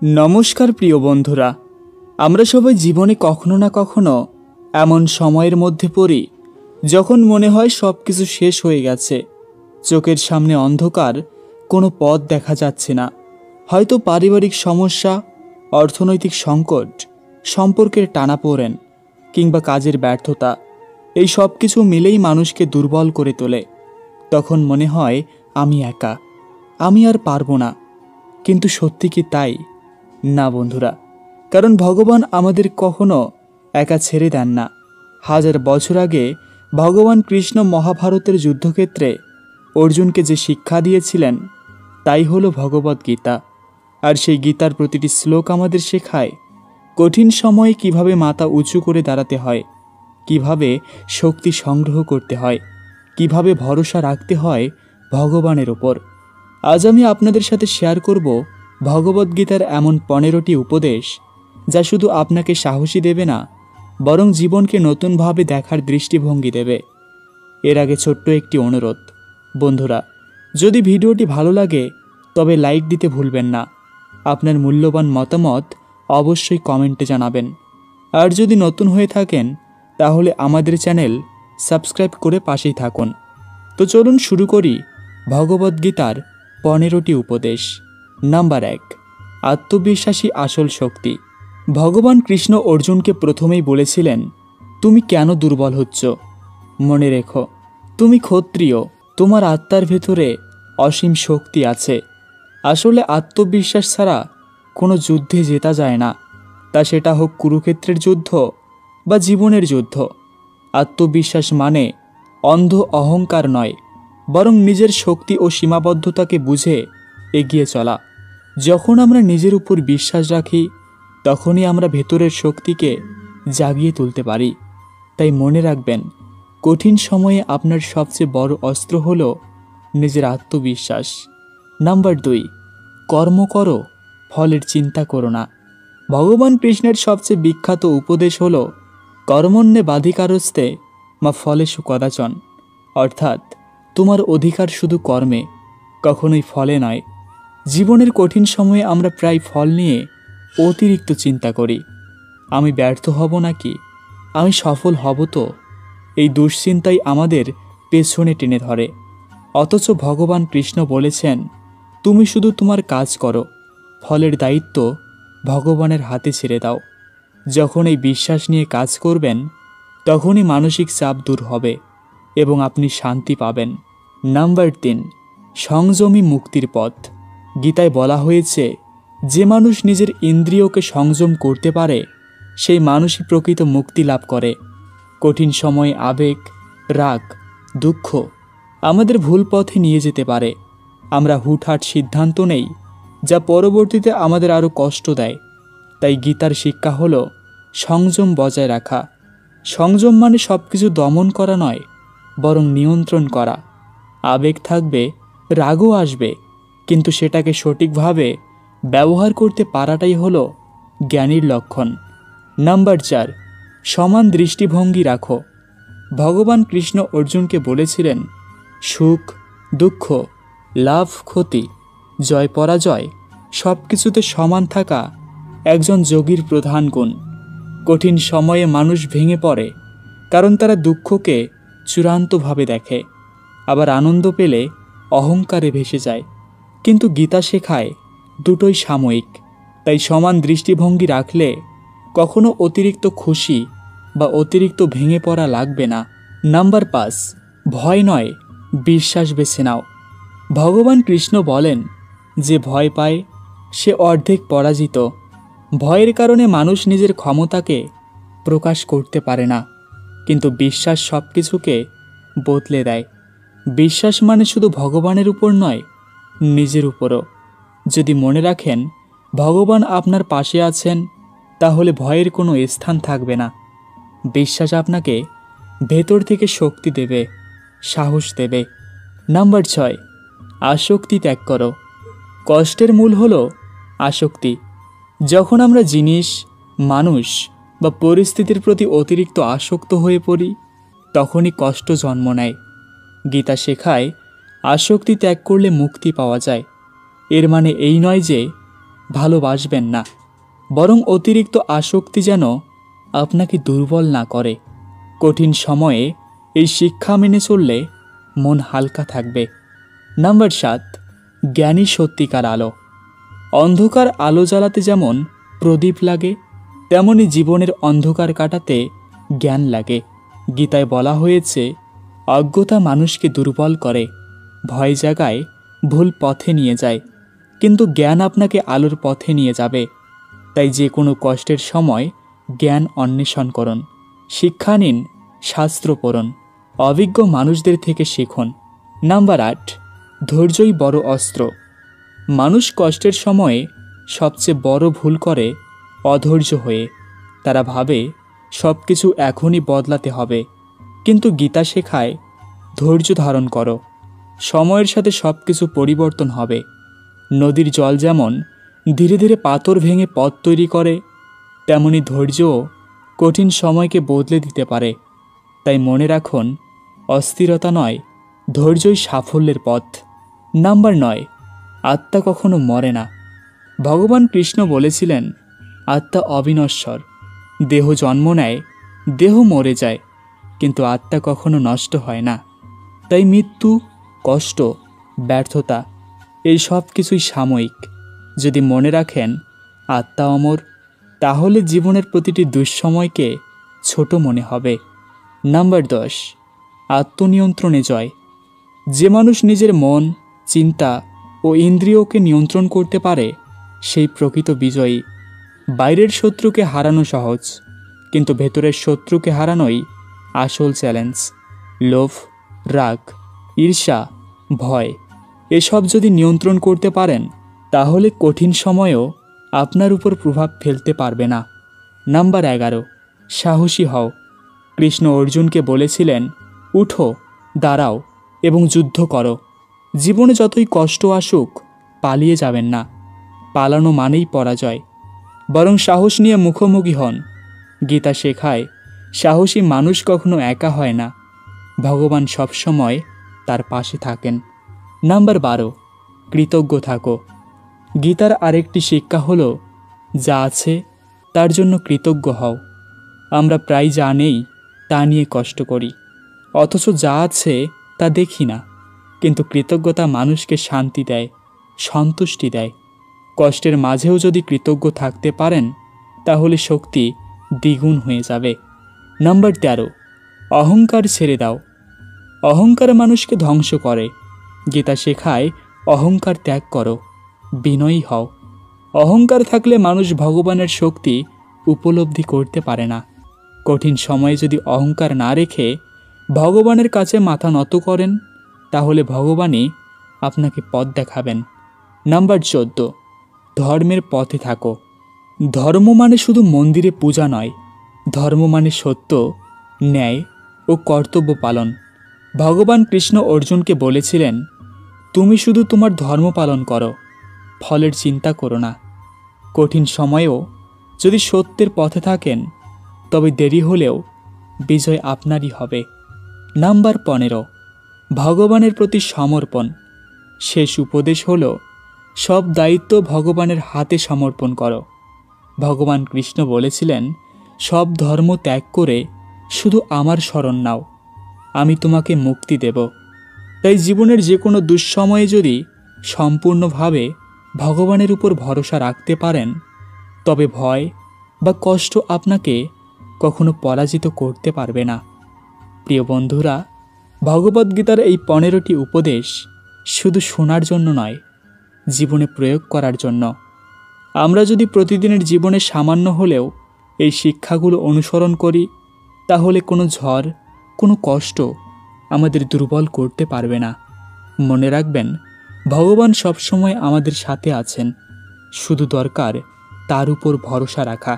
নমস্কার প্রিয় বন্ধুরা, আমরা সবাই জীবনে কখনো না কখনো এমন সময়ের মধ্যে পড়ি যখন মনে হয় সব কিছু শেষ হয়ে গেছে। চোখের সামনে অন্ধকার, কোনো পথ দেখা যাচ্ছে না। হয়তো পারিবারিক সমস্যা, অর্থনৈতিক সংকট, সম্পর্কের টানাপোড়েন কিংবা কাজের ব্যর্থতা, এই সব কিছু মিলেই মানুষকে দুর্বল করে তোলে। তখন মনে হয় আমি একা, আমি আর পারবো না। কিন্তু সত্যি কি তাই? না বন্ধুরা, কারণ ভগবান আমাদের কখনো একা ছেড়ে দেন না। হাজার বছর আগে ভগবান কৃষ্ণ মহাভারতের যুদ্ধক্ষেত্রে অর্জুনকে যে শিক্ষা দিয়েছিলেন তাই হলো ভগবদ্গীতা। আর সেই গীতার প্রতিটি শ্লোক আমাদের শেখায় কঠিন সময়ে কিভাবে মাথা উঁচু করে দাঁড়াতে হয়, কিভাবে শক্তি সংগ্রহ করতে হয়, কিভাবে ভরসা রাখতে হয় ভগবানের ওপর। আজ আমি আপনাদের সাথে শেয়ার করব ভগবদ্গীতার এমন 15টি উপদেশ যা শুধু আপনাকে সাহসী দেবে না, বরং জীবনকে নতুনভাবে দেখার দৃষ্টিভঙ্গি দেবে। এর আগে ছোট্ট একটি অনুরোধ, বন্ধুরা, যদি ভিডিওটি ভালো লাগে তবে লাইক দিতে ভুলবেন না। আপনার মূল্যবান মতামত অবশ্যই কমেন্টে জানাবেন। আর যদি নতুন হয়ে থাকেন তাহলে আমাদের চ্যানেল সাবস্ক্রাইব করে পাশেই থাকুন। তো চলুন শুরু করি ভগবদ্গীতার 15টি উপদেশ। নাম্বার 1, আত্মবিশ্বাসী আসল শক্তি। ভগবান কৃষ্ণ অর্জুনকে প্রথমেই বলেছিলেন, তুমি কেন দুর্বল হচ্ছ? মনে রেখো, তুমি ক্ষত্রিয়, তোমার আত্মার ভেতরে অসীম শক্তি আছে। আসলে আত্মবিশ্বাস ছাড়া কোনো যুদ্ধে জেতা যায় না, তা সেটা হোক কুরুক্ষেত্রের যুদ্ধ বা জীবনের যুদ্ধ। আত্মবিশ্বাস মানে অন্ধ অহংকার নয়, বরং নিজের শক্তি ও সীমাবদ্ধতাকে বুঝে এগিয়ে চলা। যখন আমরা নিজের উপর বিশ্বাস রাখি তখনই আমরা ভেতরের শক্তিকে জাগিয়ে তুলতে পারি। তাই মনে রাখবেন, কঠিন সময়ে আপনার সবচেয়ে বড় অস্ত্র হলো নিজের আত্মবিশ্বাস। নাম্বার 2, কর্ম করো, ফলের চিন্তা করো না। ভগবান কৃষ্ণের সবচেয়ে বিখ্যাত উপদেশ হলো কর্মণ্যেবাধিকারস্তে মা ফলেষু কদাচন, অর্থাৎ তোমার অধিকার শুধু কর্মে, কখনোই ফলে নয়। জীবনের কঠিন সময়ে আমরা প্রায় ফল নিয়ে অতিরিক্ত চিন্তা করি। আমি ব্যর্থ হব নাকি, আমি সফল হব তো? এই দুশ্চিন্তাই আমাদের পেছনে টেনে ধরে। অথচ ভগবান কৃষ্ণ বলেছেন, তুমি শুধু তোমার কাজ করো, ফলের দায়িত্ব ভগবানের হাতে ছেড়ে দাও। যখন এই বিশ্বাস নিয়ে কাজ করবেন তখনই মানসিক চাপ দূর হবে এবং আপনি শান্তি পাবেন। নাম্বার 3, সংযমী মুক্তির পথ। গীতায় বলা হয়েছে, যে মানুষ নিজের ইন্দ্রিয়কে সংযম করতে পারে সেই মানুষই প্রকৃত মুক্তি লাভ করে। কঠিন সময়ে আবেগ, রাগ, দুঃখ আমাদের ভুল পথে নিয়ে যেতে পারে। আমরা হুটহাট সিদ্ধান্ত নেই যা পরবর্তীতে আমাদের আরও কষ্ট দেয়। তাই গীতার শিক্ষা হলো সংযম বজায় রাখা। সংযম মানে সব কিছু দমন করা নয়, বরং নিয়ন্ত্রণ করা। আবেগ থাকবে, রাগও আসবে, কিন্তু সেটাকে সঠিকভাবে ব্যবহার করতে পারাটাই হলো জ্ঞানীর লক্ষণ। নাম্বার 4, সমান দৃষ্টিভঙ্গি রাখো। ভগবান কৃষ্ণ অর্জুনকে বলেছিলেন, সুখ, দুঃখ, লাভ, ক্ষতি, জয় পরাজয় সব কিছুতে সমান থাকা একজন যোগীর প্রধান গুণ। কঠিন সময়ে মানুষ ভেঙে পড়ে কারণ তারা দুঃখকে চূড়ান্তভাবে দেখে, আবার আনন্দ পেলে অহংকারে ভেসে যায়। কিন্তু গীতা শেখায় দুটোই সাময়িক। তাই সমান দৃষ্টিভঙ্গি রাখলে কখনো অতিরিক্ত খুশি বা অতিরিক্ত ভেঙে পড়া লাগবে না। নাম্বার 5, ভয় নয়, বিশ্বাস বেছে নাও। ভগবান কৃষ্ণ বলেন, যে ভয় পায় সে অর্ধেক পরাজিত। ভয়ের কারণে মানুষ নিজের ক্ষমতাকে প্রকাশ করতে পারে না, কিন্তু বিশ্বাস সব কিছুকে বদলে দেয়। বিশ্বাস মানে শুধু ভগবানের উপর নয়, নিজের উপরও। যদি মনে রাখেন ভগবান আপনার পাশে আছেন, তাহলে ভয়ের কোনো স্থান থাকবে না। বিশ্বাস আপনাকে ভেতর থেকে শক্তি দেবে, সাহস দেবে। নাম্বার 6, আসক্তি ত্যাগ করো। কষ্টের মূল হলো আসক্তি। যখন আমরা জিনিস, মানুষ বা পরিস্থিতির প্রতি অতিরিক্ত আসক্ত হয়ে পড়ি তখনই কষ্ট জন্ম নেয়। গীতা শেখায় আসক্তি ত্যাগ করলে মুক্তি পাওয়া যায়। এর মানে এই নয় যে ভালোবাসবেন না, বরং অতিরিক্ত আসক্তি যেন আপনাকে দুর্বল না করে। কঠিন সময়ে এই শিক্ষা মেনে চললে মন হালকা থাকবে। নাম্বার 7, জ্ঞানী সত্যিকার আলো। অন্ধকার আলো জ্বালাতে যেমন প্রদীপ লাগে, তেমনি জীবনের অন্ধকার কাটাতে জ্ঞান লাগে। গীতায় বলা হয়েছে, অজ্ঞতা মানুষকে দুর্বল করে, ভয় জাগায়, ভুল পথে নিয়ে যায়, কিন্তু জ্ঞান আপনাকে আলোর পথে নিয়ে যাবে। তাই যে কোনো কষ্টের সময় জ্ঞান অন্বেষণ করুন, শিক্ষা নিন, শাস্ত্র পড়ুন, অভিজ্ঞ মানুষদের থেকে শিখুন। নাম্বার 8, ধৈর্যই বড় অস্ত্র। মানুষ কষ্টের সময়ে সবচেয়ে বড় ভুল করে অধৈর্য হয়ে। তারা ভাবে সব কিছু এখনই বদলাতে হবে, কিন্তু গীতা শেখায় ধৈর্য ধারণ করো, সময়ের সাথে সব কিছু পরিবর্তন হবে। নদীর জল যেমন ধীরে ধীরে পাথর ভেঙে পথ তৈরি করে, তেমনি ধৈর্যও কঠিন সময়কে বদলে দিতে পারে। তাই মনে রাখুন, অস্থিরতা নয়, ধৈর্যই সাফল্যের পথ। নাম্বার 9, আত্মা কখনো মরে না। ভগবান কৃষ্ণ বলেছিলেন, আত্মা অবিনশ্বর। দেহ জন্ম নেয়, দেহ মরে যায়, কিন্তু আত্মা কখনো নষ্ট হয় না। তাই মৃত্যু, কষ্ট, ব্যর্থতা এই সব কিছুই সাময়িক। যদি মনে রাখেন আত্মা অমর, তাহলে জীবনের প্রতিটি দুঃসময়কে ছোট মনে হবে। নাম্বার 10, আত্মনিয়ন্ত্রণে জয়। যে মানুষ নিজের মন, চিন্তা ও ইন্দ্রিয়কে নিয়ন্ত্রণ করতে পারে, সেই প্রকৃত বিজয়ী। বাইরের শত্রুকে হারানো সহজ, কিন্তু ভেতরের শত্রুকে হারানোই আসল চ্যালেঞ্জ। লোভ, রাগ, ঈর্ষা, ভয় এসব যদি নিয়ন্ত্রণ করতে পারেন, তাহলে কঠিন সময়েও আপনার উপর প্রভাব ফেলতে পারবে না। নাম্বার 11, সাহসী হও। কৃষ্ণ অর্জুনকে বলেছিলেন, উঠো, দাঁড়াও এবং যুদ্ধ করো। জীবনে যতই কষ্ট আসুক, পালিয়ে যাবেন না। পালানো মানেই পরাজয়, বরং সাহস নিয়ে মুখোমুখি হন। গীতা শেখায়, সাহসী মানুষ কখনো একা হয় না, ভগবান সবসময় তার পাশে থাকেন। নাম্বার 12, কৃতজ্ঞ থাকো। গীতার আরেকটি শিক্ষা হলো, যা আছে তার জন্য কৃতজ্ঞ হও। আমরা প্রায় যা নেই তা নিয়ে কষ্ট করি, অথচ যা আছে তা দেখি না। কিন্তু কৃতজ্ঞতা মানুষকে শান্তি দেয়, সন্তুষ্টি দেয়। কষ্টের মাঝেও যদি কৃতজ্ঞ থাকতে পারেন, তাহলে শক্তি দ্বিগুণ হয়ে যাবে। নাম্বার 13, অহংকার ছেড়ে দাও। অহংকার মানুষকে ধ্বংস করে। গীতা শেখায়, অহংকার ত্যাগ করো, বিনয়ী হও। অহংকার থাকলে মানুষ ভগবানের শক্তি উপলব্ধি করতে পারে না। কঠিন সময়ে যদি অহংকার না রেখে ভগবানের কাছে মাথা নত করেন, তাহলে ভগবানই আপনাকে পথ দেখাবেন। নাম্বার 14, ধর্মের পথে থাকো। ধর্ম মানে শুধু মন্দিরে পূজা নয়, ধর্ম মানে সত্য, ন্যায় ও কর্তব্য পালন। ভগবান কৃষ্ণ অর্জুনকে বলেছিলেন, তুমি শুধু তোমার ধর্ম পালন করো, ফলের চিন্তা করো না। কঠিন সময়েও যদি সত্যের পথে থাকেন, তবে দেরি হলেও বিজয় আপনারই হবে। নাম্বার 15, ভগবানের প্রতি সমর্পণ। শেষ উপদেশ হলো, সব দায়িত্ব ভগবানের হাতে সমর্পণ করো। ভগবান কৃষ্ণ বলেছিলেন, সব ধর্ম ত্যাগ করে শুধু আমার শরণ নাও, আমি তোমাকে মুক্তি দেব। তাই জীবনের যে কোনো দুঃসময়ে যদি সম্পূর্ণভাবে ভগবানের উপর ভরসা রাখতে পারেন, তবে ভয় বা কষ্ট আপনাকে কখনো পরাজিত করতে পারবে না। প্রিয় বন্ধুরা, ভগবদ্গীতার এই 15টি উপদেশ শুধু শোনার জন্য নয়, জীবনে প্রয়োগ করার জন্য। আমরা যদি প্রতিদিনের জীবনে সামান্য হলেও এই শিক্ষাগুলো অনুসরণ করি, তাহলে কোনো ঝড়, কোনো কষ্ট আমাদের দুর্বল করতে পারবে না। মনে রাখবেন, ভগবান সবসময় আমাদের সাথে আছেন, শুধু দরকার তার উপর ভরসা রাখা।